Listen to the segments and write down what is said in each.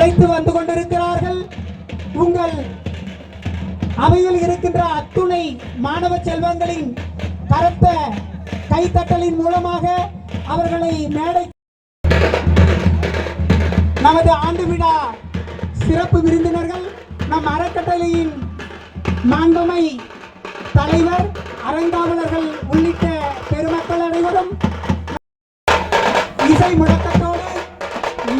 அழைத்து வந்து கொண்டிருக்கிறார்கள். உங்கள் அவையில் இருக்கின்ற அத்துணை மாணவ செல்வங்களின் கருத்த கைத்தட்டலின் மூலமாக அவர்களை மேடை நமது ஆண்டு விழா சிறப்பு விருந்தினர்கள் நம் அறக்கட்டளையின் மாண்புமை தலைவர், அறங்காவலர்கள் உள்ளிட்ட பெருமக்கள் அனைவரும் இசை முழக்கத்தோடு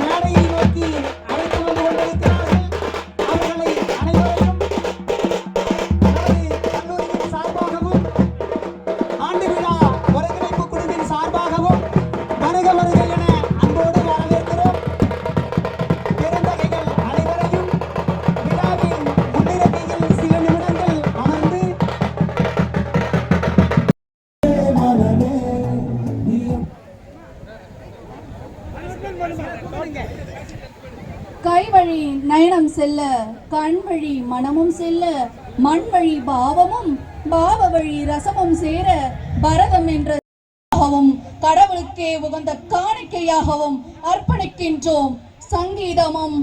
மேடையை நோக்கி அழைத்து வந்து கொண்டிருக்கிறார்கள். அவர்களை அனைவரையும் கல்லூரியின் சார்பாகவும் ஆண்டு விழா ஒருங்கிணைப்பு குழுவின் சார்பாகவும் வருக வருக என அன்போடு வரவேற்கிறோம். பெருந்தகைகள் அனைவரையும் விழாவின் முன்னிலையில் சில நிமிடங்கள் அமர்ந்து கைவழி நயனம் செல்ல கண்வழி மனமும் செல்ல மண்வழி பாவமும் பாவ வழி ரசமும் சேர பரதம் என்ற கடவுளுக்கே உகந்த காணிக்கையாகவும் அர்ப்பணிக்கின்றோம். சங்கீதமும்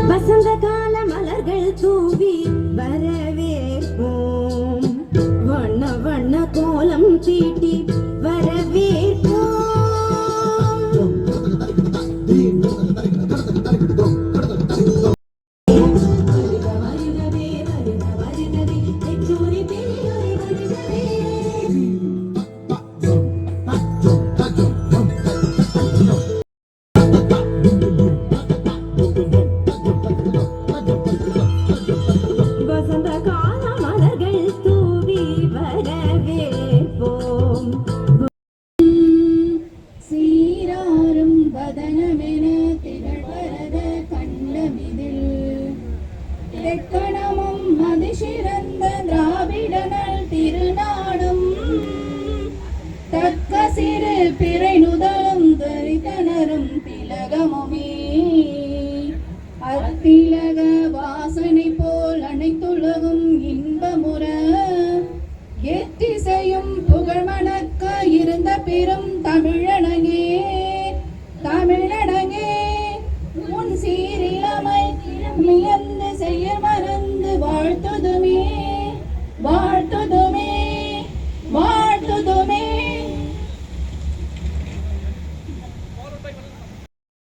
வசந்த கால மலர்கள் தூவி வரவேற்போம். வண்ண வண்ண கோலம் தீட்டி வரவேற்போம். தக்க சிறு பிறை நுதலும் தரித்தனரும் திலகமுமே அத்திலக வாசனை போல் அனைத்துலகும் இன்பமுற எத்திசையும் புகழ் மணக்க இருந்த பெரும் தமிழனங்கே தமிழனங்கே உன் சீரிலமை மியந்து செய்ய மறந்து வாழ்த்துதுமே வாழ்த்துதுமே வாழ்த்துதுமே.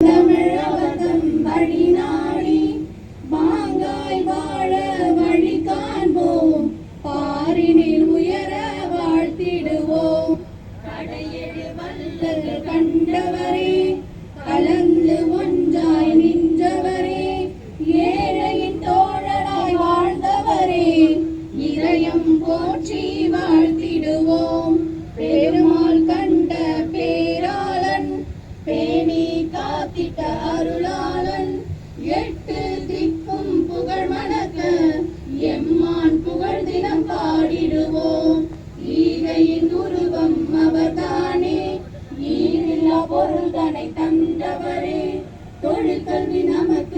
தமிழவதம் வழி நாடி மாங்காய் வாழ வழி காண்போம். பாரினில் உயர வாழ்த்திடுவோம். கடையெழு வல்லல் கண்டவரே கலந்து ஒன்றாய் நின்றவரே ஏழையின் தோழனாய் வாழ்ந்தவரே இதயம் போற்றி வாழ்த்திடுவோம். பெருமாள் கண்ட பேராளன் பேணி காத்திட்ட அருளாளன் எட்டு திக்கும் புகழ் மணக்க எம்மான் புகழ் தினம் பாடிடுவோம். ஈகையின் உருவம் அவர்தானே ஈரில்லா பொருள்தனை தந்தவரே தொழிற்கல்வி நமக்கு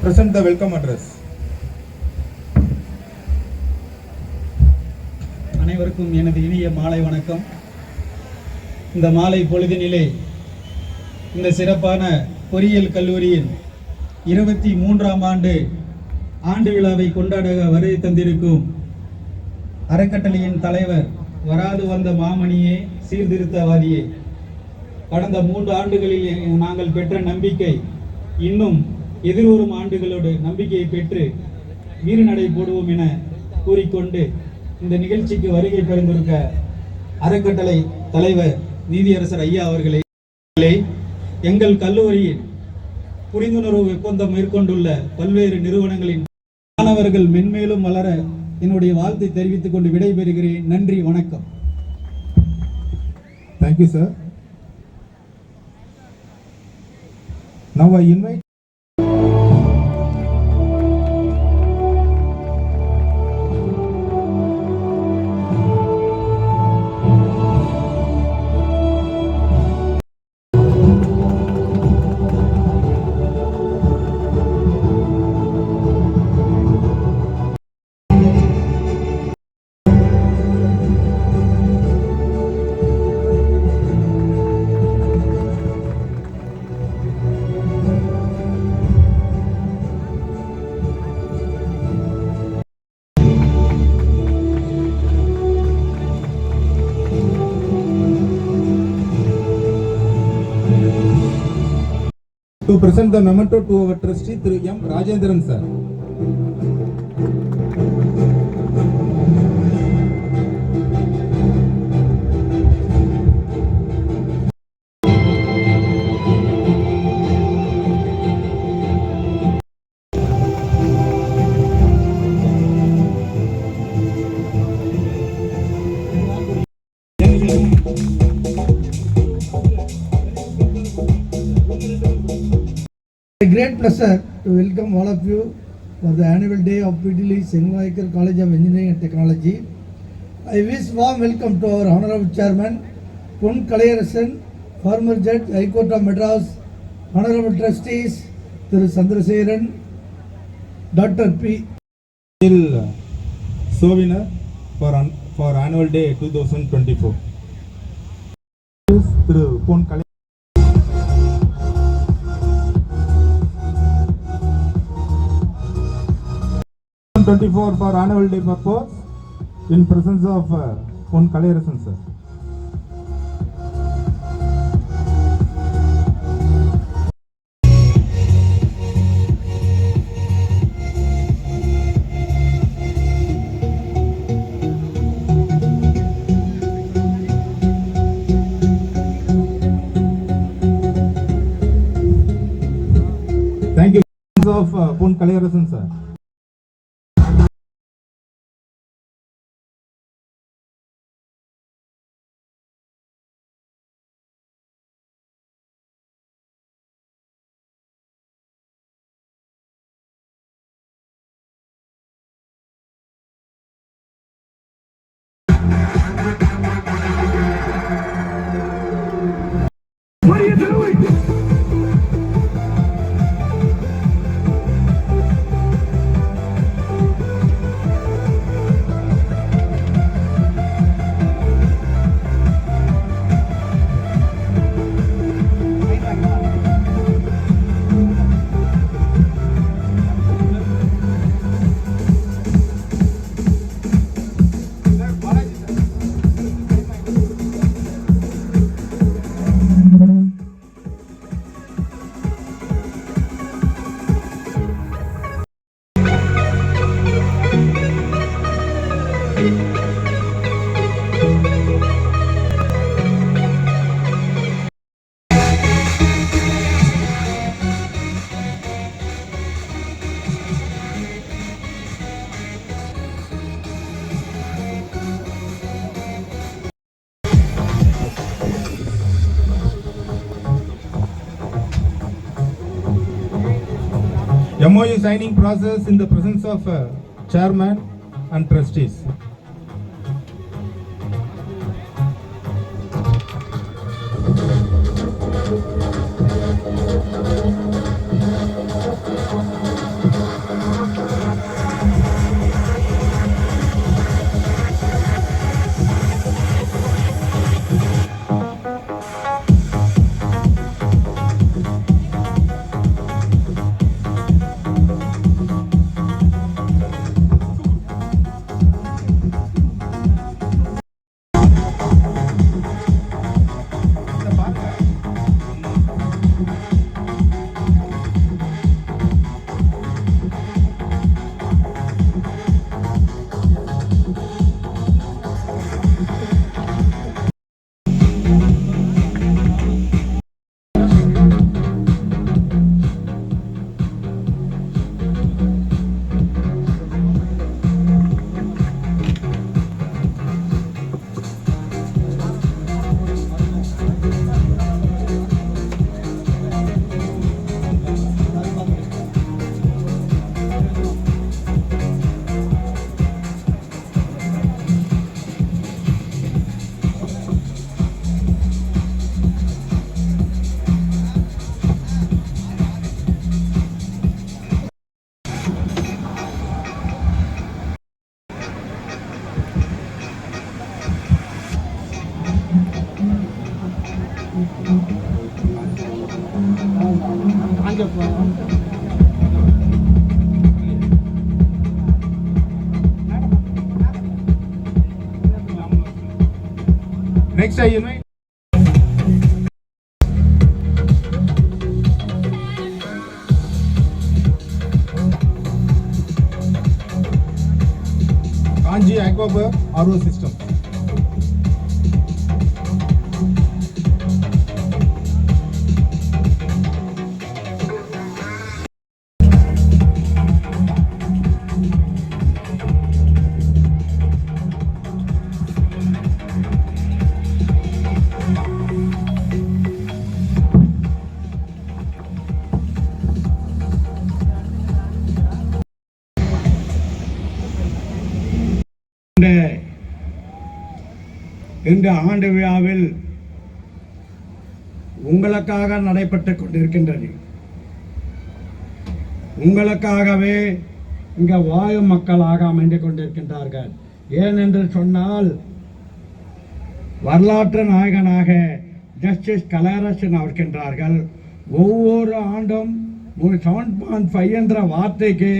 present the welcome address. அனைவருக்கும் எனது இனிய மாலை வணக்கம். இந்த மாலை பொழுதினிலே இந்த சிறப்பான பொறியியல் கல்லூரியின் 23ஆம் ஆண்டு விழாவை கொண்டாட வருகை தந்திருக்கும் அறக்கட்டளையின் தலைவர், வராது வந்த மாமணியே, சீர்திருத்தவாதியே, கடந்த 3 ஆண்டுகளில் நாங்கள் பெற்ற நம்பிக்கை இன்னும் எதிர்வரும் ஆண்டுகளோடு நம்பிக்கையை பெற்று வீறுநடை போடுவோம் என கூறிக்கொண்டு இந்த நிகழ்ச்சிக்கு வருகை புரிந்திருக்க அறக்கட்டளை தலைவர் நீதியரசர் ஐயா அவர்களே, எங்கள் கல்லூரியில் புரிந்துணர்வு ஒப்பந்தம் மேற்கொண்டுள்ள பல்வேறு நிறுவனங்களின் மாணவர்கள் மென்மேலும் வளர என்னுடைய வாழ்த்தை தெரிவித்துக் கொண்டு விடைபெறுகிறேன். நன்றி, வணக்கம். Thank you, sir. Now I invite 2 present the memento to our trustee Thiru M. Rajendran sir. A great pleasure to welcome all of you for the annual day of Pidili Sengaikar College of Engineering and Technology. I wish warm welcome to our Honorable Chairman, Pon Kalayarasan, former Judge, High Court of Madras, Honorable Trustees, Thiru Chandrasekharan, Dr. P. Souvenir for annual day 2024. Through Pon Kalayarasan. 24 for annual day purpose in presence of Pon Kalayarasan sir. Thank you of Pon Kalayarasan sir. MOU signing process in the presence of chairman and trustees. Next, I invite Kanji Aquaburg RO System. இந்த ஆண்டு விழாவில் உங்களுக்காக நடைபெற்றுக் கொண்டிருக்கின்றது. உங்களுக்காகவே இங்க வாழும் மக்களாக அமைந்து கொண்டிருக்கின்றார்கள். ஏனென்று சொன்னால் வரலாற்று நாயகனாக ஜஸ்டிஸ் கலையரசன் இருக்கின்றார்கள். ஒவ்வொரு ஆண்டும் 7.5 என்ற வார்த்தைக்கு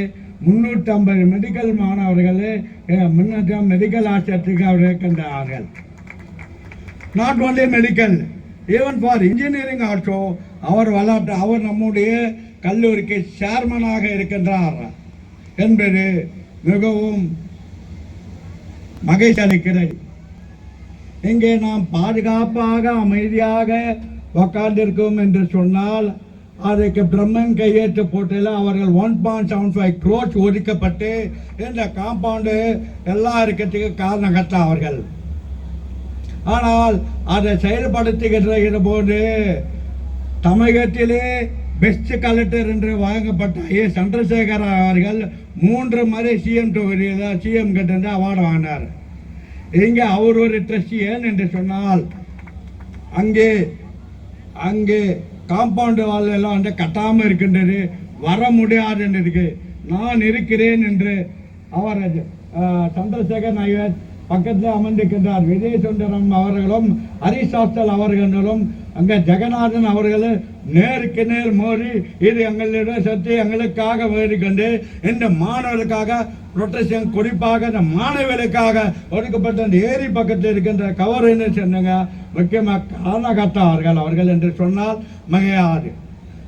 350 மெடிக்கல் மாணவர்கள் மெடிக்கல் ஆசிரியருக்கு அவர் இருக்கின்றார்கள். Not only medical, even for engineering also அவர் அவர் நம்முடைய கல்லூரிக்கு சேர்மனாக இருக்கின்றார் என்பது மிகவும் மகிழ்ச்சி அளிக்கிறது. இங்கே நாம் பாதுகாப்பாக அமைதியாக உட்கார்ந்திருக்கோம் என்று சொன்னால் அதுக்கு பிரம்மன் கையெழுத்து போட்டில் அவர்கள் 1.75 crores ஒதுக்கப்பட்டு இந்த காம்பவுண்டு எல்லாம் இருக்கிறதுக்கு காரணகர்த்தா அவர்கள். ஆனால் அதை செயல்படுத்துகிற போது தமிழகத்திலே பெஸ்ட் கலெக்டர் என்று வழங்கப்பட்ட சந்திரசேகர் அவர்கள் 3 முறை சிஎம் தொகுதியில் சிஎம் கிட்ட அவார்டு வாங்கினார். இங்கே அவர் ஒரு ட்ரஸ்டி. ஏன் என்று சொன்னால் அங்கே காம்பவுண்டு வால் எல்லாம் வந்து கட்டாமல் இருக்கின்றது, வர முடியாது என்று நான் இருக்கிறேன் என்று அவர் சந்திரசேகர் நாயர் பக்கத்தில் அமர்ந்திருக்கின்றார். விஜய் சுந்தரம் அவர்களும் ஹரிசாஸ்தல் அவர்களும் அங்கே ஜெகநாதன் அவர்கள் நேருக்கு நேர் மோதி இது எங்களிடம் சத்து எங்களுக்காக வேண்டிக்கொண்டு இந்த மாணவர்களுக்காக புரொட்டேஷன், குறிப்பாக இந்த மாணவர்களுக்காக ஒதுக்கப்பட்ட அந்த ஏரி பக்கத்தில் இருக்கின்ற கவர் என்ன சொன்னாங்க, முக்கியமாக காரணகர்த்தா அவர்கள் என்று சொன்னால் மிகையாது.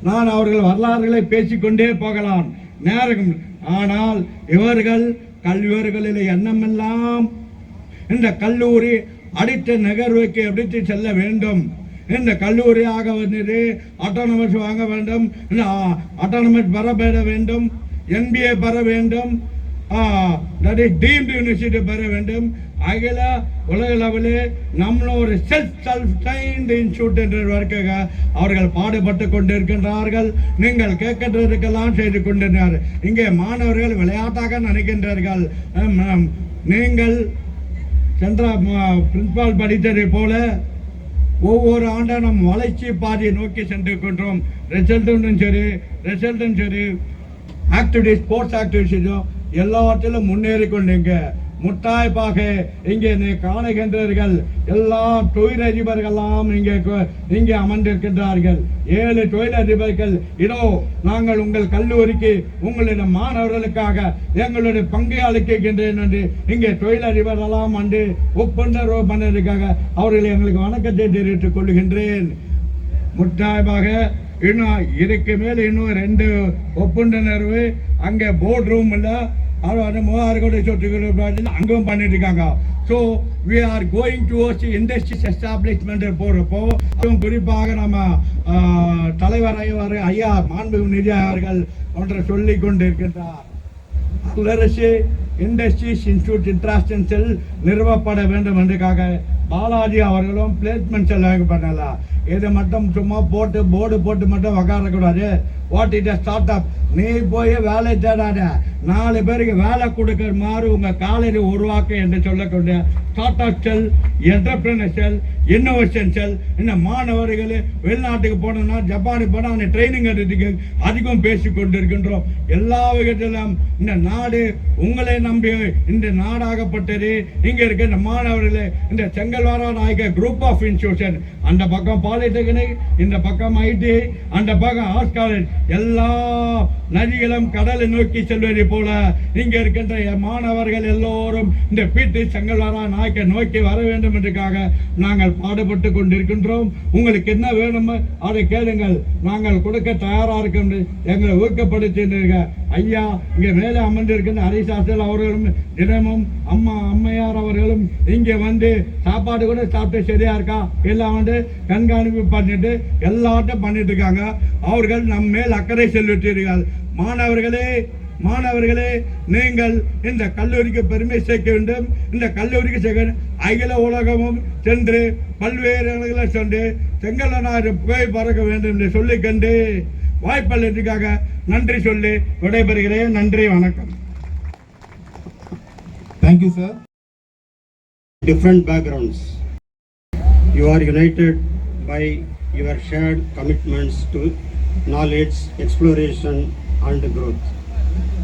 நான் அவர்கள் வரலாறுகளை பேசிக்கொண்டே போகலாம் நேரம். ஆனால் இவர்கள் கல்வியர்களில் எண்ணமெல்லாம் இந்த கல்லூரி அடுத்த நகர்வுக்கு எடுத்து செல்ல வேண்டும். இந்த கல்லூரியாக வந்தது ஆட்டோனமஸ் வாங்க வேண்டும், ஆட்டோனமஸ் பெற வேண்டும், NBA பெற வேண்டும், டீம்டு யூனிவர்சிட்டி பெற வேண்டும். அகில உலக லெவலில் நம்மளும் ஒரு செல்ஃப் இன்ஸ்டியூட் என்ற வரைக்காக அவர்கள் பாடுபட்டு கொண்டிருக்கின்றார்கள். நீங்கள் கேட்கின்றதுக்கெல்லாம் செய்து கொண்டிருக்கிறார். இங்கே மாணவர்கள் விளையாட்டாக நினைக்கின்றார்கள். நீங்கள் சென்ற பிரின்சிபால் படித்ததை போல ஒவ்வொரு ஆண்டும் நம் வளர்ச்சி பாதையை நோக்கி சென்று கொண்டோம். ரிசல்ட்டும் சரி ஆக்டிவிட்டிஸ், ஸ்போர்ட்ஸ் ஆக்டிவிட்டிஸும் எல்லாத்திலும் முன்னேறி கொண்டீங்க. முட்டாய்ப்பாக இங்கே காணுகின்றீர்கள். எல்லா தொழிலதிபர்களெல்லாம் இங்கே அமர்ந்திருக்கின்றார்கள். 7 தொழிலதிபர்கள். இதோ நாங்கள் உங்கள் கல்லூரிக்கு உங்களுடைய மாணவர்களுக்காக எங்களுடைய பங்கை அளிக்கின்றேன் என்று இங்கே தொழிலதிபர்களெல்லாம் வந்து ஒப்பந்தரவு பண்ணதுக்காக அவர்களை எங்களுக்கு வணக்கத்தை தெரிவித்துக் கொள்கின்றேன். முட்டாய்ப்பாக இன்னும் இதுக்கு மேல் இன்னும் 2 ஒப்பந்தரவு அங்கே போர்ட் ரூம் இல்லை, அது 3000 கோடி சொத்துக்கள் அங்கும் பண்ணிட்டு இருக்காங்க. So we are going towards industries establishment போகிறப்போ குறிப்பாக நம்ம தலைவர் ஐயா மாண்புமிகு நிதி அவர்கள் ஒன்றை சொல்லி கொண்டிருக்கின்றார். வல்லரசு இண்டஸ்ட்ரீஸ் இன்ஸ்டியூட் இன்டர்நேஷனல் நிறுவப்பட வேண்டும் என்றுக்காக பாலாஜி அவர்களும் பிளேஸ்மெண்ட் செல் பண்ணலாம். இது மட்டும் சும்மா போர்டு போட்டு மட்டும் உக்காரக்கூடாது. வாட் இட் ஸ்டார்ட் அப், நீ போய் வேலை தேடாத, 4 பேருக்கு வேலை கொடுக்கிற மாதிரி உங்கள் காலையில் உருவாக்க என்று சொல்லக்கூடிய ஸ்டார்ட் அப் செல், என்டர்பிரினர் செல், இன்னோவேஷன் செல். இந்த மாணவர்கள் வெளிநாட்டுக்கு போனோம்னா ஜப்பானுக்கு போனால் அந்த ட்ரைனிங் எடுத்துக்கு அதிகம் பேசி கொண்டு இருக்கின்றோம். எல்லா விதத்திலும் இந்த நாடு உங்களை நம்பி இந்த நாடாகப்பட்டது. இங்கே இருக்க இந்த மாணவர்கள் இந்த செங்கல்வாரா நாயக்க குரூப் ஆஃப் இன்ஸ்டியூஷன், அந்த பக்கம் பாலிடெக்னிக், இந்த பக்கம் ஐடி, அந்த பக்கம் ஆர்ட்ஸ் காலேஜ், எல்லா நதிகளும் கடலை நோக்கி செல்வதை போல இங்கே இருக்கின்ற மாணவர்கள் எல்லோரும் இந்த பீட்டு செங்கல்வாரா நாயக்க நோக்கி வர வேண்டும் என்றுக்காக நாங்கள் பாடுபட்டு கொண்டிருக்கின்றோம். உங்களுக்கு என்ன வேணுமோ அதை கேளுங்கள், நாங்கள் கொடுக்க தயாரா இருக்கோம். எங்களை ஊக்கப்படுத்தினீர்கள் ஐயா. இங்கே மேலே அமர்ந்திருக்கின்ற ஹரிசாஸ்திரி அவர்களும் தினமும் அம்மையார் அவர்களும் இங்கே வந்து சாப்பாடு கூட சாப்பிட்டு சரியா இருக்கா எல்லாம் வந்து கண்காணிப்பு பண்ணிட்டு எல்லாத்தையும் பண்ணிட்டு இருக்காங்க. அவர்கள் நம் மேல் அக்கறை செலுத்தீர்கள். மாணவர்களே நீங்கள் இந்த கல்லூரிக்கு பெருமை சேர்க்க வேண்டும். இந்த கல்லூரிக்கு சேர்க்க அகில உலகமும் சென்று பல்வேறு இடங்களை சென்று செங்கல்வனாறு புகை பறக்க வேண்டும் என்று சொல்லிக் கண்டு வாய்ப்பளித்ததுக்காக நன்றி சொல்லி விடைபெறுகிறேன். நன்றி, வணக்கம். Thank you, sir. Different backgrounds, you are united by your shared commitments to knowledge, exploration and growth.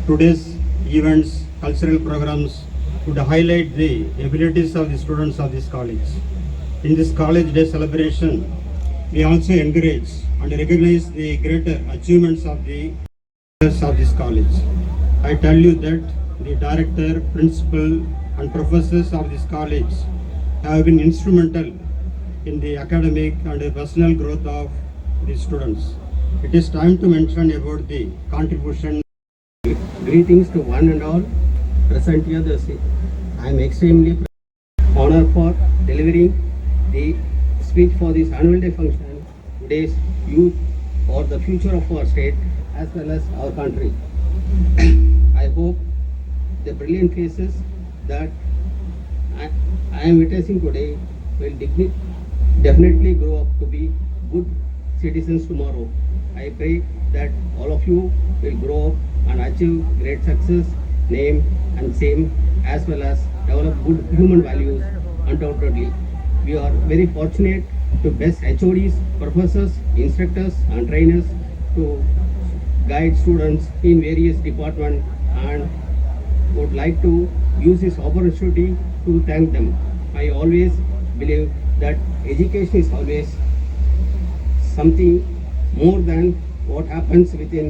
Today's events, cultural programs would highlight the abilities of the students of this college. In this College Day celebration, we also encourage and recognize the greater achievements of the students of this college. I tell you that the director, principal and professors of this college have been instrumental in the academic and personal growth of the students. It is time to mention about the contribution. Greetings to one and all present here. I am extremely honored for delivering the speech for this annual day function. Today's youth or the future of our state as well as our country. I hope the brilliant faces that I am witnessing today will definitely grow up to be good citizens tomorrow. I pray that all of you will grow up and achieve great success, name and same, as well as develop good human values. Undoubtedly, we are very fortunate to best HODs, professors, instructors and trainers to guide students in various departments, and would like to use this opportunity to thank them. I always believe that education is always something more than what happens within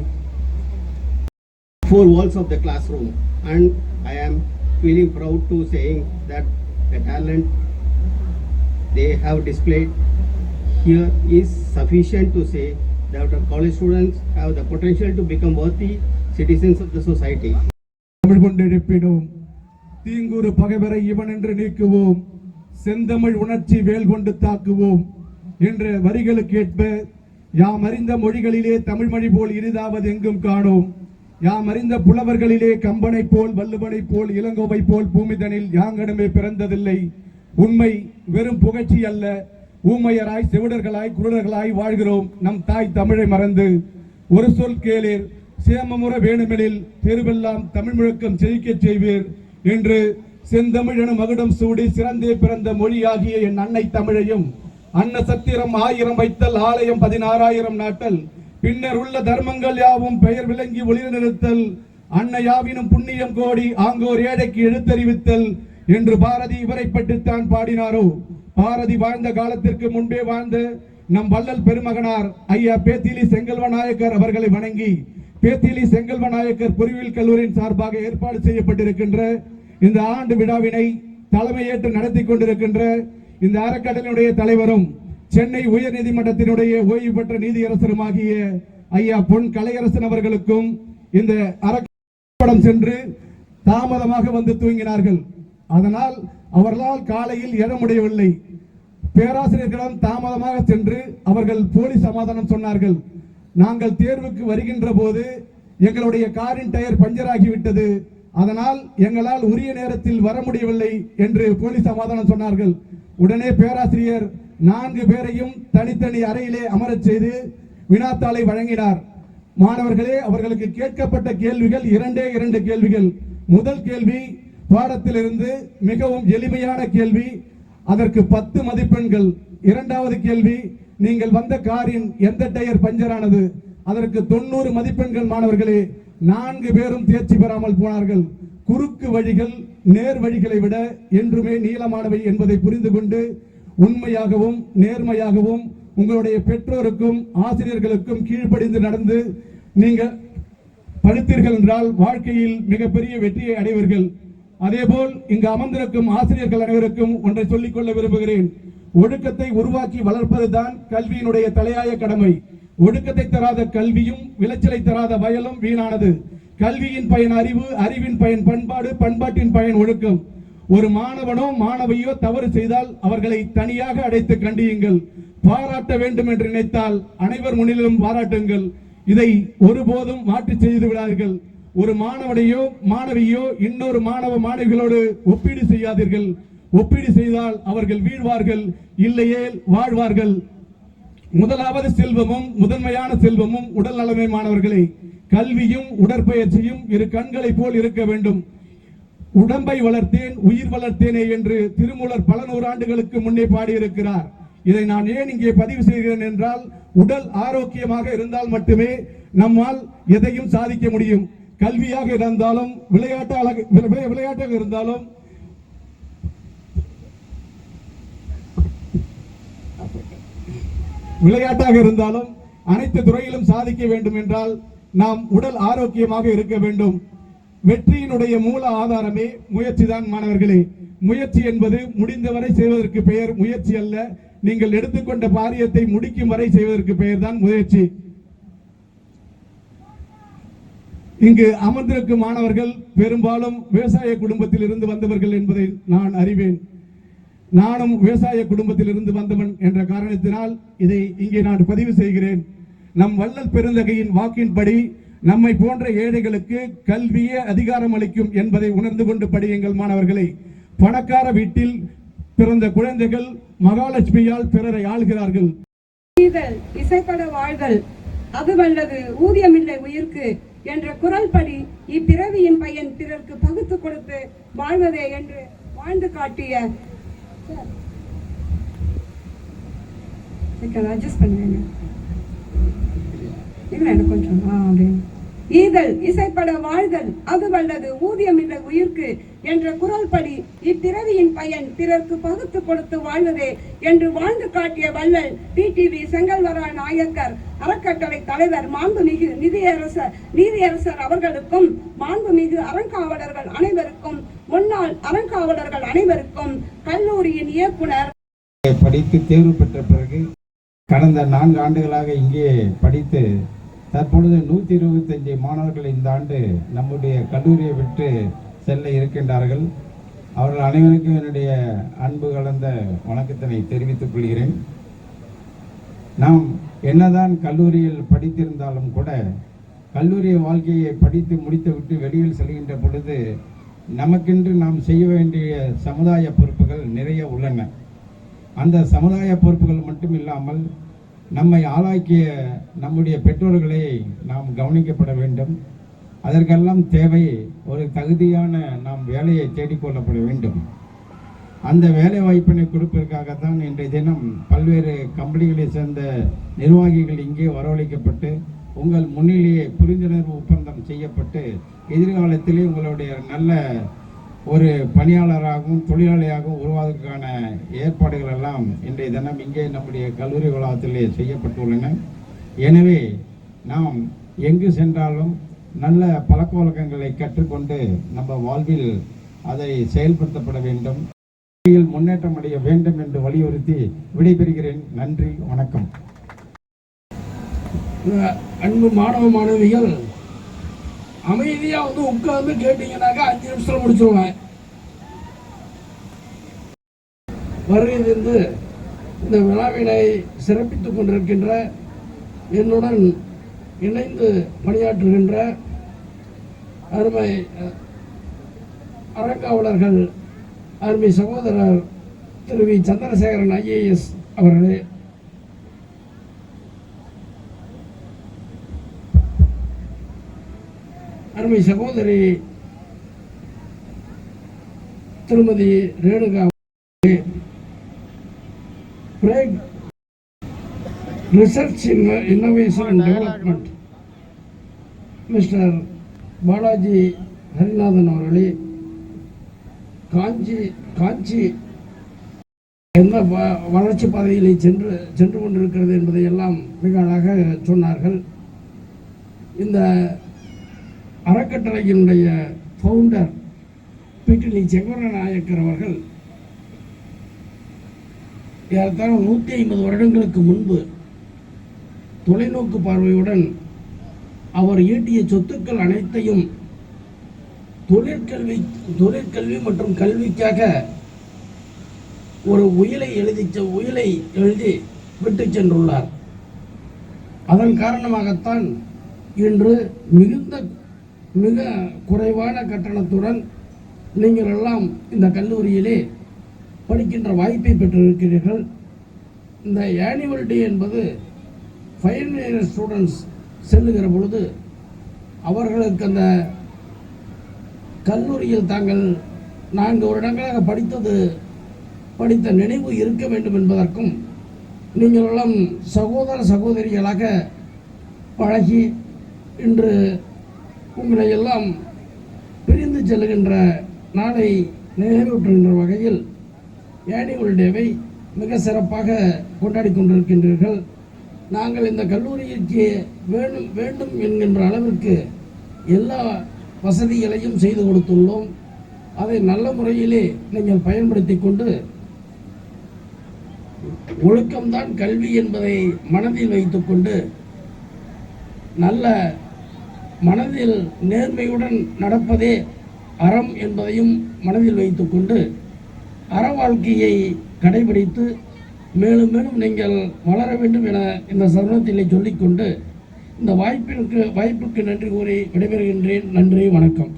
four walls of the classroom, and I am feeling proud to saying that the talent they have displayed here is sufficient to say that our college students have the potential to become worthy citizens of the society. Tamil கொண்டிருப்பினோம், தீங்குறு பகைவரை இவன் என்று நீக்குவோம், செந்தமிழ் உணர்ச்சி வேல் கொண்டு தாக்குவோம் என்ற வரிகளுக்கு ஏற்ப யாம் அறிந்த மொழிகளிலே தமிழ் மொழி போல் இனிதாவது எங்கும் காணோம். யாம் அறிந்த புலவர்களிலே கம்பனை போல், வள்ளுவனை போல், இளங்கோவை போல் பூமிதனில் யாங்கனமே பிறந்ததில்லை. உண்மை வெறும் புகழ்ச்சி அல்ல. ஊமையராய், செவிடர்களாய், குருடர்களாய் வாழ்கிறோம் நம் தாய் தமிழை மறந்து. ஒரு சொல் கேளீர், சேமமுற வேணுமெனில் தெருவெல்லாம் தமிழ் முழக்கம் செழிக்கச் செய்வீர் என்று செந்தமிழ் எனும் மகுடம் சூடி சிறந்தே பிறந்த மொழியாகிய என் அன்னை தமிழையும் அன்ன சத்திரம் 1000 வைத்தல், ஆலயம் 16,000 நாட்டல், பின்னர் உள்ள தர்மங்கள் யாவும் பெயர் விளங்கி ஒளிர நிறுத்தல், அன்னையாவினும் புண்ணியம் கோடி ஆங்கோர் ஏழைக்கு எழுத்தறிவித்தல் என்று பாரதி இவரை பற்றித்தான் பாடினாரோ. பாரதி வாழ்ந்த காலத்திற்கு முன்பே வாழ்ந்த நம் வள்ளல் பெருமகனார் ஐயா பேத்திலி செங்கல்வநாயக்கர் அவர்களை வணங்கி, பேத்திலி செங்கல்வநாயக்கர் பொறியியல் கல்லூரியின் சார்பாக ஏற்பாடு செய்யப்பட்டிருக்கின்ற இந்த ஆண்டு விழாவினை தலைமையேற்று நடத்தி கொண்டிருக்கின்ற இந்த அறக்கட்டளையினுடைய தலைவரும் சென்னை உயர் நீதிமன்றத்தினுடைய ஓய்வு பெற்ற நீதியரசருமாகிய ஐயா பொன் கலையரசன் அவர்களுக்கும் இந்த அறக்கட்டளை சென்று தாமதமாக வந்து தூங்கினார்கள். அதனால் அவர்களால் காலையில் எழ முடியவில்லை. பேராசிரியர்களிடம் தாமதமாக சென்று அவர்கள் போலி சமாதானம் சொன்னார்கள். நாங்கள் தேர்வுக்கு வருகின்ற போது எங்களுடைய காரின் டயர் பஞ்சர் ஆகிவிட்டது, அதனால் எங்களால் உரிய நேரத்தில் வர முடியவில்லை என்று போலி சமாதானம் சொன்னார்கள். உடனே பேராசிரியர் 4 பேரையும் தனித்தனி அறையிலே அமரச் செய்து வினாத்தாளை வழங்கினார். மாணவர்களே, அவர்களுக்கு கேட்கப்பட்ட கேள்விகள் 2 கேள்விகள். முதல் கேள்வி பாடத்திலிருந்து மிகவும் எளிமையான கேள்வி, அதற்கு 10 மதிப்பெண்கள். இரண்டாவது கேள்வி, நீங்கள் வந்த காரின் எந்த டயர் பஞ்சரானது, அதற்கு 90 மதிப்பெண்கள். மாணவர்களே, 4 பேரும் தேர்ச்சி பெறாமல் போனார்கள். குறுக்கு வழிகள் நேர் வழிகளை விட என்றுமே நீளமானவை என்பதை புரிந்து கொண்டு உண்மையாகவும் நேர்மையாகவும் உங்களுடைய பெற்றோருக்கும் ஆசிரியர்களுக்கும் கீழ்ப்படிந்து நடந்து நீங்கள் படித்தீர்கள் என்றால் வாழ்க்கையில் மிகப்பெரிய வெற்றியை அடைவீர்கள். அதேபோல் இங்கு அமர்ந்திருக்கும் ஆசிரியர்கள் அனைவருக்கும் ஒன்றை சொல்லிக் கொள்ள விரும்புகிறேன். ஒழுக்கத்தை உருவாக்கி வளர்ப்பதுதான் கல்வியினுடைய தலையாய கடமை. ஒழுக்கத்தை தராத கல்வியும் விளைச்சலை தராத வயலும் வீணானது. கல்வியின் பயன் அறிவு, அறிவின் பயன் பண்பாடு, பண்பாட்டின் பயன் ஒழுக்கம். ஒரு மாணவனோ மாணவியோ தவறு செய்தால் அவர்களை தனியாக அடைத்து கண்டியுங்கள். பாராட்ட வேண்டும் என்று நினைத்தால் அனைவர் முன்னிலும் பாராட்டுங்கள். இதை ஒருபோதும் மாற்றி செய்து விடாதீர்கள். ஒரு மாணவனையோ மாணவியோ இன்னொரு மாணவ மாணவிகளோடு ஒப்பீடு செய்யாதீர்கள். ஒப்பீடு செய்தால் அவர்கள் வீழ்வார்கள், இல்லையே வாழ்வார்கள். முதலாவது செல்வமும் முதன்மையான செல்வமும் உடல் நலமே. மாணவர்களே, கல்வியும் உடற்பயிற்சியும் இரு கண்களை போல் இருக்க வேண்டும். உடம்பை வளர்த்தேன் உயிர் வளர்த்தேனே என்று திருமூலர் பல நூறாண்டுகளுக்கு முன்னே பாடியிருக்கிறார். இதை நான் ஏன் இங்கே பதிவு செய்கிறேன் என்றால், உடல் ஆரோக்கியமாக இருந்தால் மட்டுமே நம்மால் எதையும் சாதிக்க முடியும். கல்வியாக இருந்தாலும் விளையாட்டாக இருந்தாலும் அனைத்து துறையிலும் சாதிக்க வேண்டும் என்றால் நாம் உடல் ஆரோக்கியமாக இருக்க வேண்டும். வெற்றியினுடைய மூல ஆதாரமே முயற்சி தான் மாணவர்களே. முயற்சி என்பது முடிந்தவரை செய்வதற்கு பெயர் முயற்சி அல்ல. நீங்கள் எடுத்துக்கொண்ட காரியத்தை முடிக்கும் வரை செய்வதற்கு பெயர் தான் முயற்சி. இங்கு அமர்ந்திருக்கும் மாணவர்கள் பெரும்பாலும் விவசாய குடும்பத்தில் இருந்து வந்தவர்கள் என்பதை நான் அறிவேன். நானும் விவசாய குடும்பத்தில் இருந்து வந்தவன் என்ற காரணத்தினால் இதை இங்கே நான் பதிவு செய்கிறேன். நம் வள்ளல் பெருந்தகையின் வாக்கின்படி நம்மை போன்ற ஏழைகளுக்கு கல்வியே அதிகாரம் அளிக்கும் என்பதை உணர்ந்து கொண்டு படியுங்கள் மாணவர்களை. பணக்கார வீட்டில் பிறந்த குழந்தைகள் மகாலட்சுமியால் பிறரை ஆள்கிறார்கள். இசைப்பட வாழ்தல் அது வல்லது ஊதியமில்லை உயிர்க்கு என்ற குரல் படி இப்பிறவியின் பயன் பிறர்க்கு பகுத்து கொடுத்து வாழ்வதே என்று வாழ்ந்து காட்டிய அட்ஜஸ்ட் பண்ணுவேங்க. எனக்கு கொஞ்சம் ஈதல் இசைப்பட வாழ்தல் அது வல்லது ஊதியமில்லை உயிர்க்கு என்ற குரல் படி இப்பிறவியின் பயன் பிறர்க்கு பகுத்து கொடுத்து வாழ்வதே என்று வாழ்ந்து காட்டிய வள்ளல் டிடிவி செங்கல்வரா நாயக்கர் அறக்கட்டளை தலைவர் மாண்புமிகு நீதியரசர் அவர்களுக்கும் மாண்புமிகு அறங்காவலர்கள் அனைவருக்கும் முன்னாள் அறங்காவலர்கள் அனைவருக்கும் கல்லூரியின் இயக்குனர் படித்து தேர்வு பெற்ற பிறகு கடந்த 4 ஆண்டுகளாக இங்கே படித்து தற்பொழுது 125 மாணவர்கள் இந்த ஆண்டு நம்முடைய கல்லூரியை விட்டு செல்ல இருக்கின்றார்கள். அவர்கள் அனைவருக்கும் என்னுடைய அன்பு கலந்த வணக்கத்தினை தெரிவித்துக் கொள்கிறேன். நாம் என்னதான் கல்லூரியில் படித்திருந்தாலும் கூட கல்லூரி வாழ்க்கையை படித்து முடித்துவிட்டு வெளியில் செல்கின்ற பொழுது நமக்கென்று நாம் செய்ய வேண்டிய சமுதாய பொறுப்புகள் நிறைய உள்ளன. அந்த சமுதாய பொறுப்புகள் மட்டும் இல்லாமல் நம்மை ஆளாக்கிய நம்முடைய பெற்றோர்களை நாம் கவனிக்கப்பட வேண்டும். அதற்கெல்லாம் தேவை ஒரு தகுதியான நாம் வேலையை தேடிக்கொள்ளப்பட வேண்டும். அந்த வேலை வாய்ப்பினை கொடுப்பதற்காகத்தான் இன்றைய தினம் பல்வேறு கம்பெனிகளை சேர்ந்த நிர்வாகிகள் இங்கே வரவழைக்கப்பட்டு உங்கள் முன்னிலேயே புரிந்துணர்வு ஒப்பந்தம் செய்யப்பட்டு எதிர்காலத்திலே உங்களுடைய நல்ல ஒரு பணியாளராகவும் தொழிலாளியாகவும் உருவாவதற்கான ஏற்பாடுகள் எல்லாம் இன்றைய தினம் இங்கே நம்முடைய கல்லூரி வளாகத்திலே செய்யப்பட்டுள்ளன. எனவே நாம் எங்கு சென்றாலும் நல்ல பழக்க வழக்கங்களை கற்றுக்கொண்டு நம்ம வாழ்வில் அதை செயல்படுத்தப்பட வேண்டும், முன்னேற்றம் அடைய வேண்டும் என்று வலியுறுத்தி விடைபெறுகிறேன். நன்றி, வணக்கம். அன்பு மாணவ மாணவிகள் அமைதியா உட்கார்ந்து கேட்டீங்கன்னாக்கா 5 நிமிஷத்துல முடிச்சிருவேன். வருகையிலிருந்து இந்த விழாவினை சிறப்பித்துக் கொண்டிருக்கின்ற என்னுடன் இணைந்து பணியாற்றுகின்ற அருமை அறங்காவலர்கள் அருமை சகோதரர் திரு வி சந்திரசேகரன் IAS அவர்களே, அருமை சகோதரி திருமதி Renuka, research innovation and development mister Balaji Harinathan அவர்களே, காஞ்சி எந்த வளர்ச்சி பாதையிலே சென்று கொண்டிருக்கிறது என்பதை எல்லாம் மிக அழகாக சொன்னார்கள். இந்த அறக்கட்டளையினுடைய ஃபவுண்டர் பிடிலி செங்கோர நாயக்கர் அவர்கள் ஏறத்தாழ 150 வருடங்களுக்கு முன்பு தொலைநோக்கு பார்வையுடன் அவர் ஈட்டிய சொத்துக்கள் அனைத்தையும் தொழிற்கல்வி மற்றும் கல்விக்காக ஒரு உயிலை எழுதி விட்டு சென்றுள்ளார். அதன் காரணமாகத்தான் இன்று மிக குறைவான கட்டணத்துடன் நீங்கள் எல்லாம் இந்த கல்லூரியிலே படிக்கின்ற வாய்ப்பை பெற்றிருக்கிறீர்கள். இந்த ஆனுவல் டே என்பது ஃபைனல் இயர் ஸ்டூடெண்ட்ஸ் செல்லுகிற பொழுது அவர்களுக்கு அந்த கல்லூரியில் தாங்கள் 4 வருடங்களாக படித்த நினைவு இருக்க வேண்டும் என்பதற்கும் நீங்கள் எல்லாம் சகோதர சகோதரிகளாக பழகி இன்று உங்களை எல்லாம் பிரிந்து செல்லுகின்ற நாளை நினைவூட்டுகின்ற வகையில் ஆனுவல் டேவை மிக சிறப்பாக கொண்டாடி கொண்டிருக்கின்றீர்கள். நாங்கள் இந்த கல்லூரிக்கு வேண்டும் என்கின்ற அளவிற்கு எல்லா வசதிகளையும் செய்து கொடுத்துள்ளோம். அதை நல்ல முறையிலே நீங்கள் பயன்படுத்தி கொண்டு ஒழுக்கம்தான் கல்வி என்பதை மனதில் வைத்துக்கொண்டு நல்ல மனதில் நேர்மையுடன் நடப்பதே அறம் என்பதையும் மனதில் வைத்துக்கொண்டு அற வாழ்க்கையை கடைபிடித்து மேலும் மேலும் நீங்கள் வளர வேண்டும் என இந்த சமூகத்திலே சொல்லிக்கொண்டு இந்த வாய்ப்புக்கு நன்றி கூறி விடைபெறுகின்றேன். நன்றி, வணக்கம்.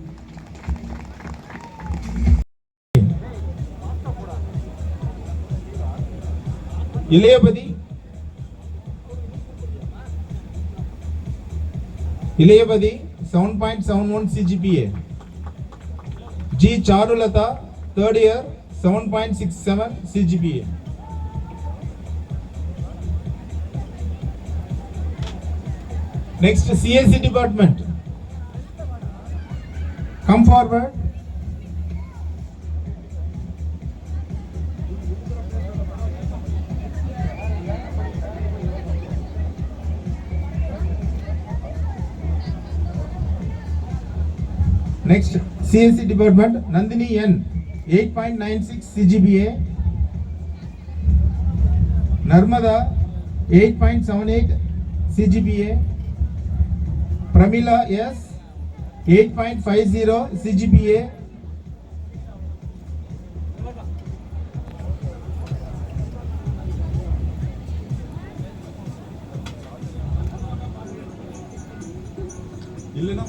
இளையபதி இளையபதி 7.71 CGPA. G Charulata, 3rd year, 7.67 CGPA. Next, CSE department. Come forward. Next, CSE department, Nandini N, 8.96 CGPA. Narmada, 8.78 CGPA. Pramila S, 8.50 CGPA. இல்லனா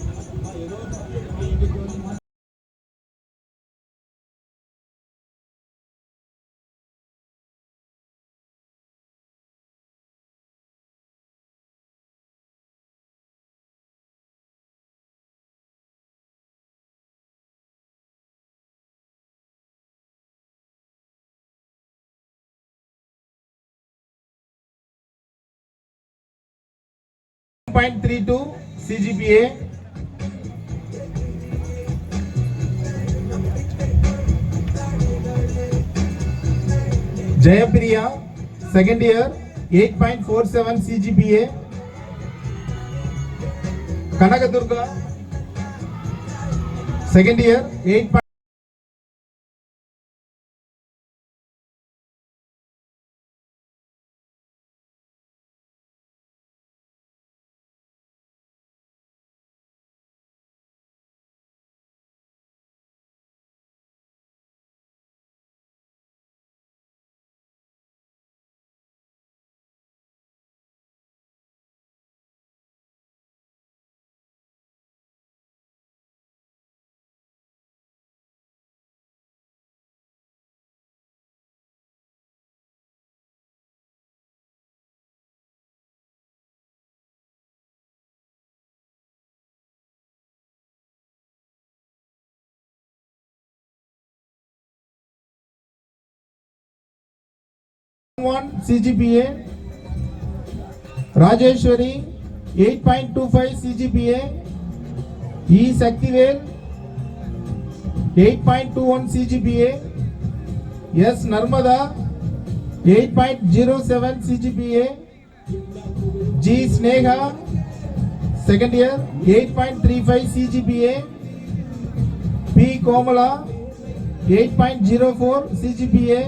.32 CGPA. Jayapriya, 2nd year, 8.47 CGPA. Kanakadurga, 2nd year, 8. CGPA. Rajeshwari, 8.25 CGPA. E Saktivel, 8.21 CGPA. S Narmada, 8.07 CGPA. G Sneha, 2nd year, 8.35 CGPA. P Komala, 8.04 CGPA.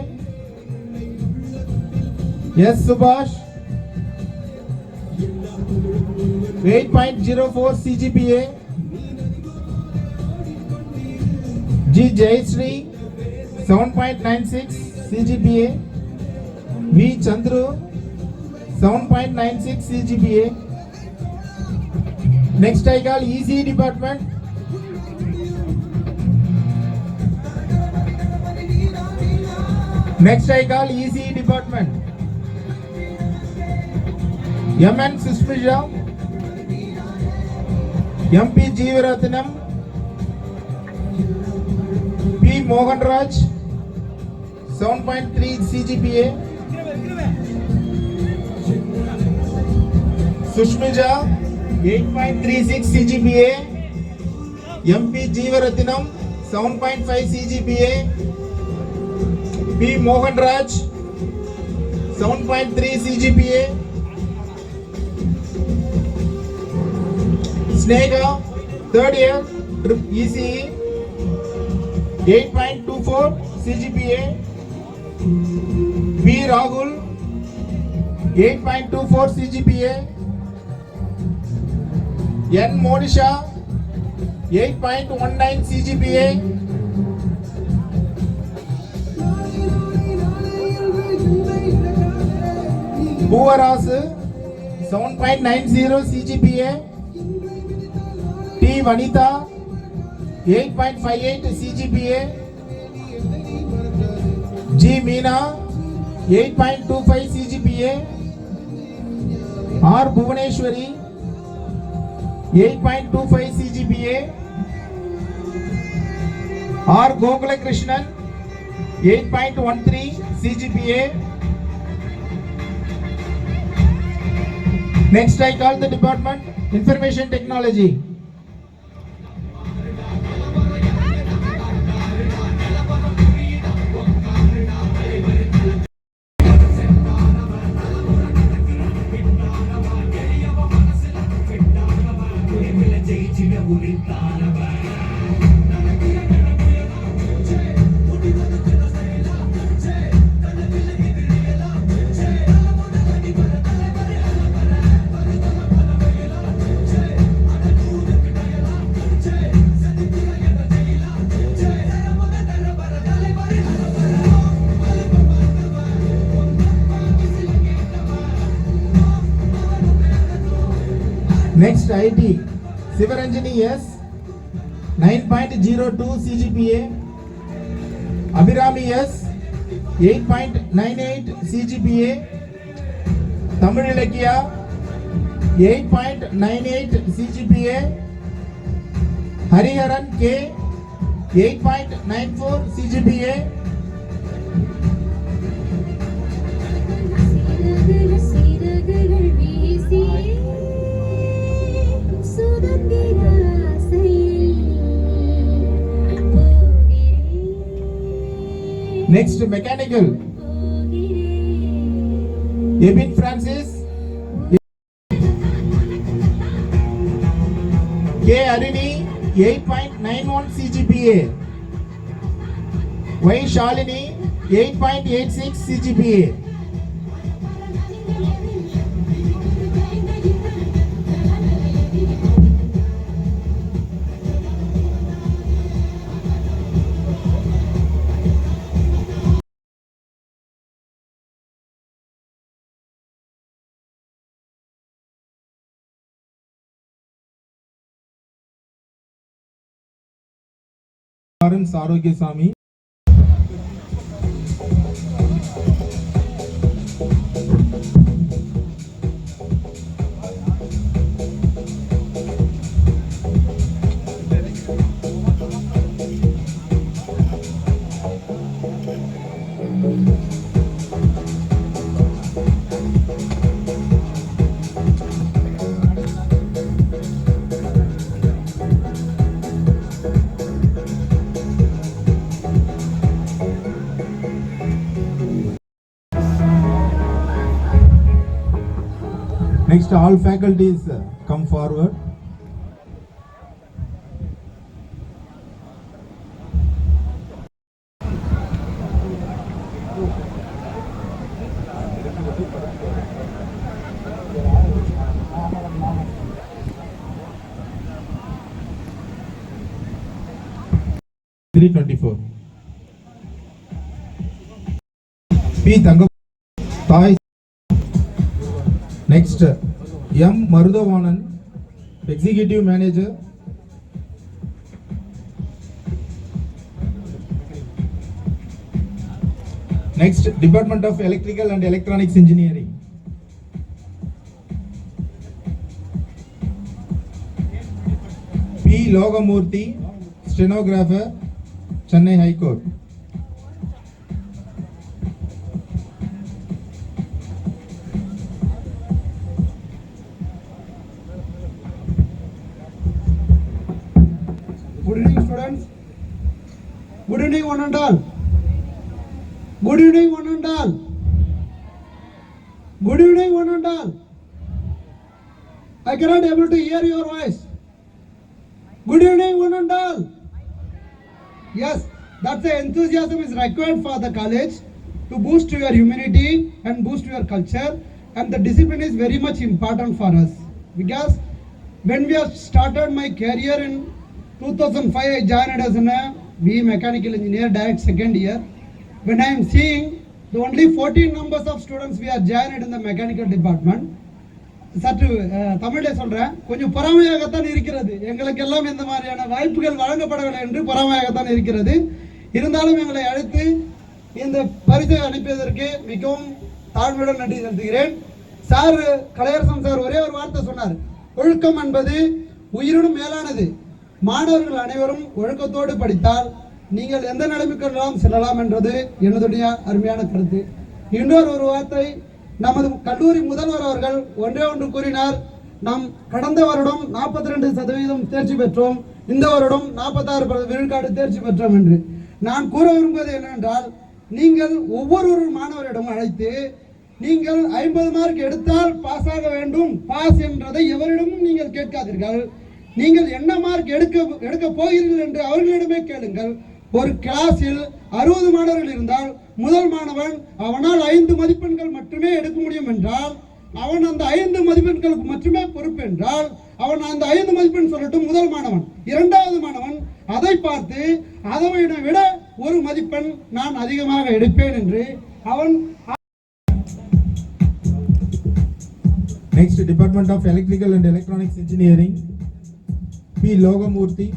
S. Subhash, 8.04 CGPA. G. Jayashree, 7.96 CGPA. V. Chandru, 7.96 CGPA. Next I call ECE department. Next I call ECE department. MN Sushmija, MP Jeevaratnam, P. Mohan Raj, 7.3 CGPA. Sushmija, 8.36 CGPA. MP Jeevaratnam, 7.5 CGPA. P. Mohan Raj, 7.3 CGPA. Snega, third year, ECE, 8.24 CGPA. B. Rahul, 8.24 CGPA. N. Monisha, 8.19 CGPA. Bhuvarasu, 7.90 CGPA. T. Vanita, 8.58 CGPA. G. Meena, 8.25 CGPA. R. Bhuvaneshwari, 8.25 CGPA. R. Gokula Krishnan, 8.13 CGPA. Next I call the department Information Technology. Next IT, Sivaranjani S, 9.02 CGPA. Abhirami S, 8.98 CGPA. Tamil Ilakya, 8.98 CGPA. Hariharan K, 8.94 CGPA. Next mechanical, Ebin Francis, K. Arini, 8.91 CGPA. Y. Shalini, 8.86 CGPA. Lawrence Arogyasamy. Next, all faculties come forward. 324. P. Thangam. Thai. Next, M. Marudavanan, Executive Manager. Next, Department of Electrical and Electronics Engineering. P. Logamurthy, Stenographer, Chennai High Court. Good evening, students. Good evening, one and all. Good evening, one and all. Good evening, one and all. I cannot able to hear your voice. Good evening, one and all. Yes, that's the enthusiasm is required for the college to boost your humanity and boost your culture, and the discipline is very much important for us, because when we have started my career in 2005, I joined as a BE mechanical engineer, direct second year. When I am seeing the only 14 numbers of students we are joined in the mechanical department, சற்று தமிழில் சொல்கிறேன், கொஞ்சம் பொறாமையாகத்தான் இருக்கிறது. எங்களுக்கெல்லாம் இந்த மாதிரியான வாய்ப்புகள் வழங்கப்படவில்லை என்று பொறாமையாகத்தான் இருக்கிறது. இருந்தாலும் எங்களை அழைத்து இந்த பரிசை அனுப்பியதற்கு மிகவும் தாழ்மையுடன் நன்றி செலுத்துகிறேன். சார் கலையரசன் சார் ஒரே ஒரு வார்த்தை சொன்னார், ஒழுக்கம் என்பது உயிரினும் மேலானது. மாணவர்கள் அனைவரும் ஒழுக்கத்தோடு படித்தால் நீங்கள் எந்த நிலைமைக்கெல்லாம் செல்லலாம் என்றது என்னுடைய அருமையான கருத்து. இன்னொரு ஒரு வார்த்தை, நமது கல்லூரி முதல்வர் அவர்கள் ஒன்றே ஒன்று கூறினார், நாம் கடந்த வருடம் 42% தேர்ச்சி பெற்றோம், இந்த வருடம் 46 விழுக்காடு தேர்ச்சி பெற்றோம் என்று. நான் கூற விரும்புவது என்னவென்றால், நீங்கள் ஒவ்வொரு மாணவரிடம் அழைத்து நீங்கள் 50 மார்க் எடுத்தால் பாஸ் ஆக வேண்டும், பாஸ் என்றதை எவரிடமும் நீங்கள் கேட்காதீர்கள். நீங்கள் என்ன மார்க் எடுக்க போகிறீர்கள் என்று அவர்களிடமே கேளுங்கள். ஒரு கிளாஸில் 60 மாணவர்கள் இருந்தால் முதல் மாணவன் அவனால் 5 மதிப்பெண்கள் மட்டுமே எடுக்க முடியும் என்றால், அவன் அந்த 5 மதிப்பெண்களுக்கு மட்டுமே பொறுப்பு என்றால், அவன் அந்த 5 மதிப்பெண் சொல்லட்டும் முதல் மாணவன். இரண்டாவது மாணவன் அதை பார்த்து அதை விட ஒரு மதிப்பெண் நான் அதிகமாக எடுப்பேன் என்று அவன். Next, Department of Electrical and Electronics Engineering, P. Logamurthy.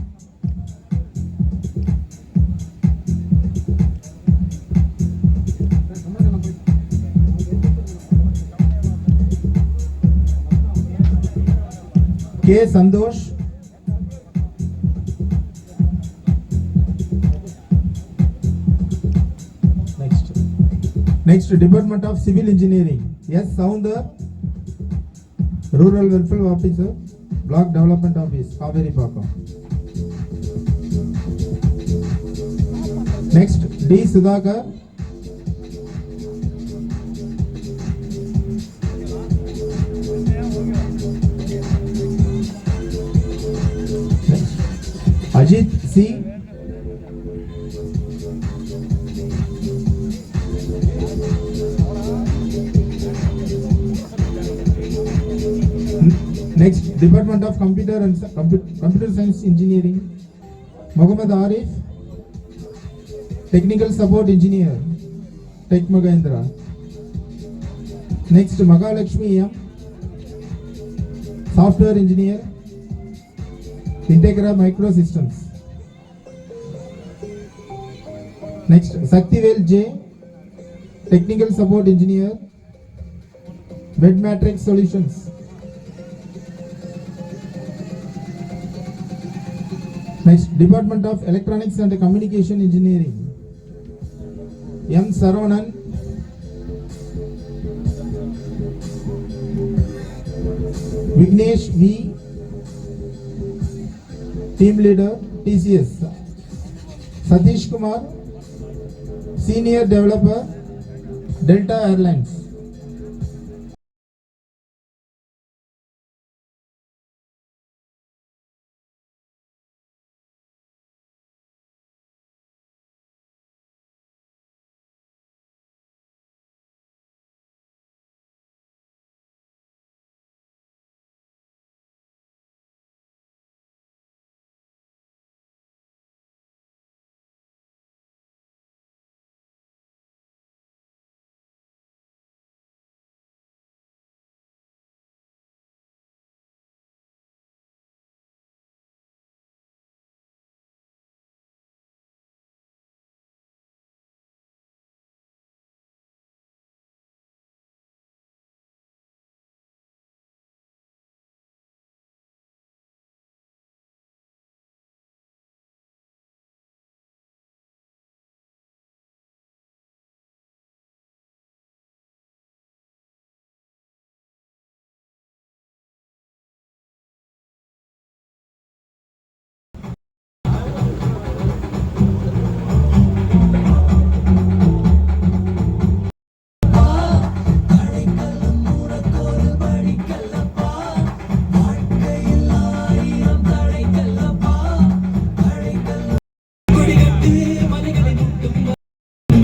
K. Sandosh. Next, Department of Civil Engineering, S. Sounder, Rural Welfare Officer, Block Development Office, Kaveri Pakam. Next, D. Sudhakar. Ajit C. Next, Department of Computer Science Engineering, Mohammad Arif, Technical Support Engineer, Tech Mahindra. Next, Mahalakshmi M, Software Engineer, Integra Microsystems. Next, Saktivel J, Technical Support Engineer, Medmatrix Solutions. Next, Department of Electronics and Communication Engineering, M. Saravanan, Vignesh V, Team Leader, TCS, Satish Kumar, Senior Developer, Delta Airlines.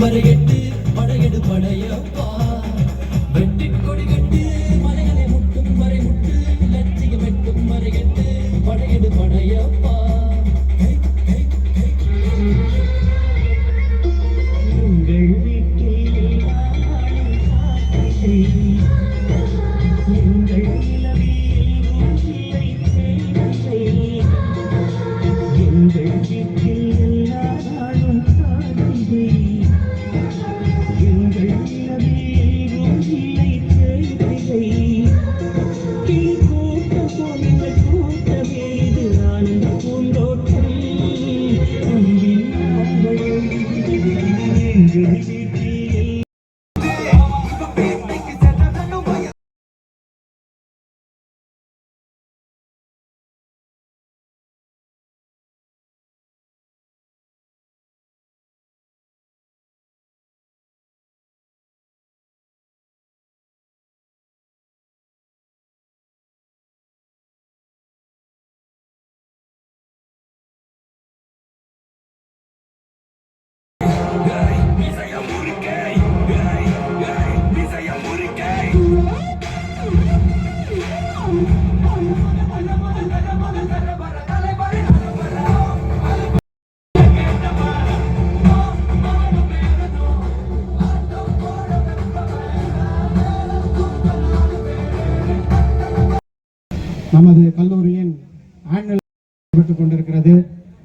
மறையட்டு படையெடு Padayappa வெட்டி கொடி கட்டு மலைகளை முட்டும் வரை முட்டு லட்சியம் வெட்டும் மறையட்டு படையெடு படையப்பா நமது கல்லூரியின் ஆனுவல் பெற்றுக் கொண்டிருக்கிறது.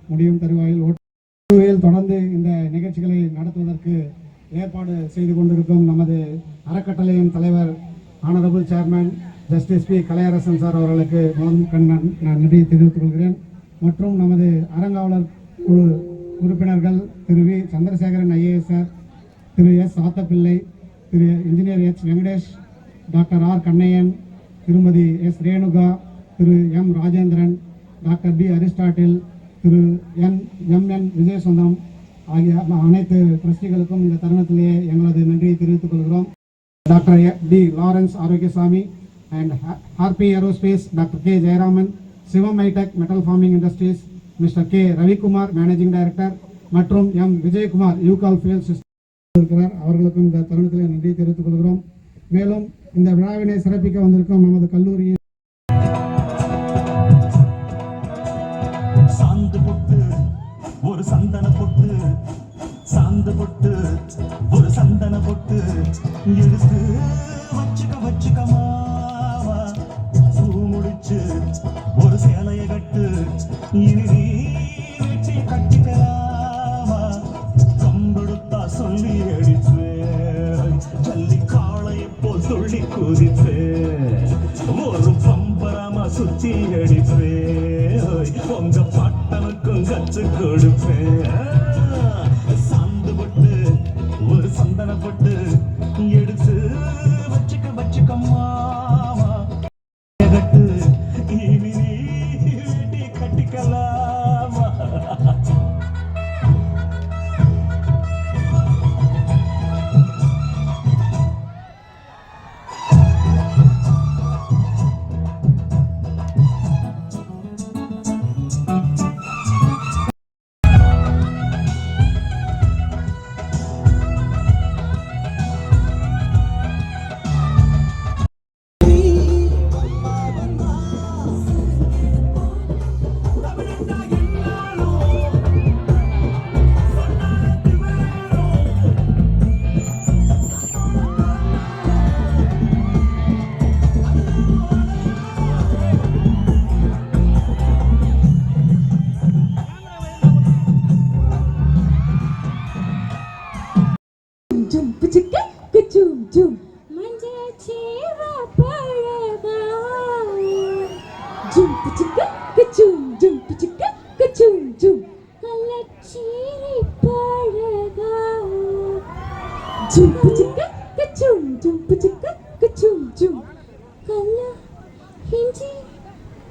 முடியும் தருவாயில் தொடர்ந்து இந்த நிகழ்ச்சிகளை நடத்துவதற்கு ஏற்பாடு செய்து கொண்டிருக்கும் நமது அறக்கட்டளையின் தலைவர் honourable chairman justice P Kalaiyarasan sir அவர்களுக்கு நான் நன்றி தெரிவித்துக் கொள்கிறேன். மற்றும் நமது அறங்காவலர் குழு உறுப்பினர்கள் திரு வி சந்திரசேகரன் ஐஏஎஸ் சார், திரு எஸ் சாத்தப்பிள்ளை, திரு engineer H Venkatesh, doctor R Kannaiyan, திருமதி எஸ் ரேணுகா, திரு M Rajendran, doctor P Aristotle, திரு எம்.என். விஜயசுந்தரம் ஆகிய அனைத்து ட்ரஸ்டிகளுக்கும் இந்த தருணத்திலேயே எங்களது நன்றியை தெரிவித்துக் கொள்கிறோம். Doctor D Lawrence Arokiasamy and Harpy aerospace doctor K Jayaraman, Sivam hitech metal forming industries mister K Ravikumar managing director மற்றும் M Vijayakumar Ucal fuel system இருக்கிறார். அவர்களுக்கும் இந்த தருணத்திலே நன்றியை தெரிவித்துக் கொள்கிறோம். மேலும் இந்த விழாவினை சிறப்பிக்க வந்திருக்கும் நமது கல்லூரியின் சாந்து பொட்டு ஒரு சந்தன பொட்டு, சாந்து பொட்டு ஒரு சந்தன பொட்டு எடுத்து வச்சுக்க மாவா, பூ முடிச்சு ஒரு சேலைய கட்டு, இனி நீ வெட்டி கட்டிக்கலாமா, கம்பெடுத்தா சொல்லி அடிப்பே, ஜல்லி காளையை போல் சொல்லி குதிப்பே, ஒரு பம்பரமா சுத்தி அடிப்பே, உங்க பட்டனுக்கும் கச்சு கொடுப்பேன். சாந்து பட்டு ஒரு சந்தன பட்டு எடுத்து வச்சுக்க மாமா கட்டு, இனி நீ கட்டிக்கலாமா.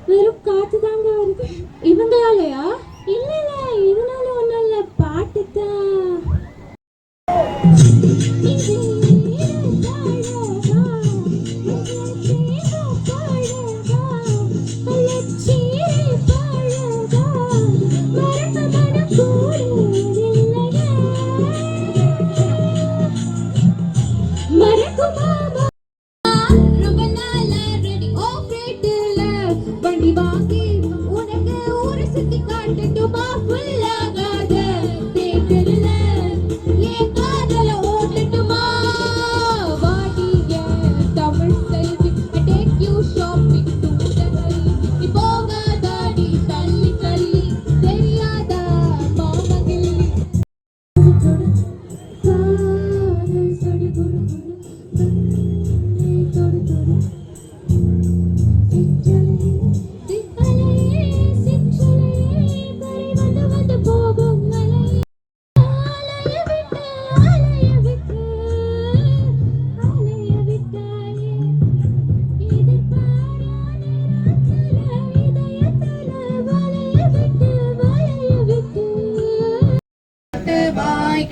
வெறும் காத்து தாங்க வருது. இவங்களாலயா? இல்ல இதனால ஒண்ணும் இல்ல, பாட்டு தான்.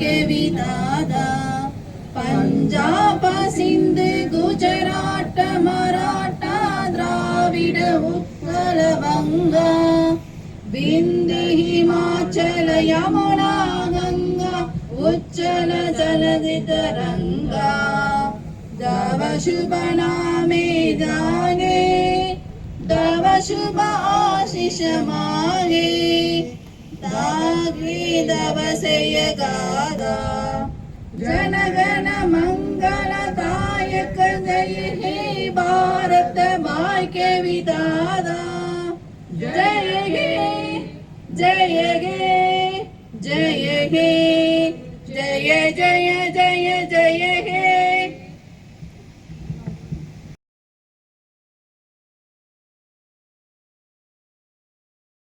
के विधाता पंजाब सिंध गुजरात मराठा द्राविड उत्कल बंगा विंध्य हिमाचल यमुना गंगा उच्चल जलधि तरंगा तव शुभ नामे जागे तव शुभ आशीष मागे दागे तव सेय गादा जन गण मंगलदायक जय हे भारत माई के विधाता जय हे जय हे जय हे जय जय जय